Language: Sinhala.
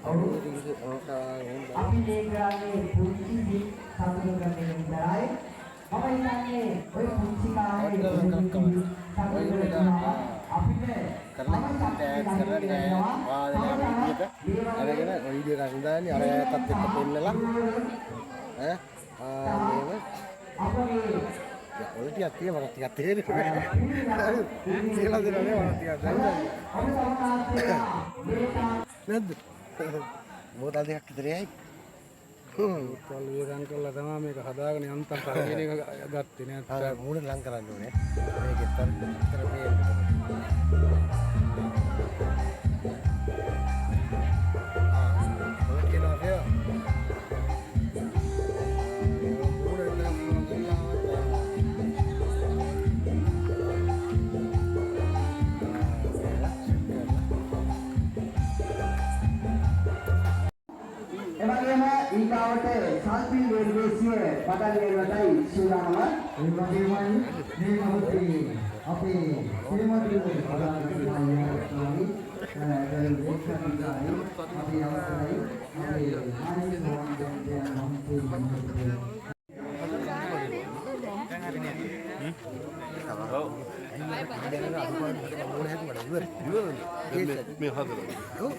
අපි මේ කරන්නේ පුංචි සතුටු කරන විතරයි. මම හිතන්නේ ඔය පුංචි කාලේ සතුටු කරනවා අපිට කරලා අරගෙන වීඩියෝ එකක් දාන්නේ අර ඇත්තත් එක්ක පෙන්නලා ඈ අපේ ඔය ටිකක් තියෙනවා මට ටිකක් තේරෙන්නේ කියලා දෙනවා නේ මට ටිකක් දැන් නැද්ද මොකද දෙයක් විතරයි තල් වේදන් කළා තමයි මේක හදාගෙන යන්තම් කරගෙන එක ගත්තේ අර නැත්නම් මූණ ලං කරන්න ඕනේ මේකෙත් අර විතර මේ ඔය කියනවා කියලා එවැගේම ඊගාවට සල්පි වේදේශීය පදල් වලටයි සූදානම ඒ වගේමයි මේ මොහොතේ අපේ සිනමාවේ පදාගෙන ඉන්නේ දැන් දෙකකින්යි අපි අවසරයි අපේ ආනන්ද මේ හදලා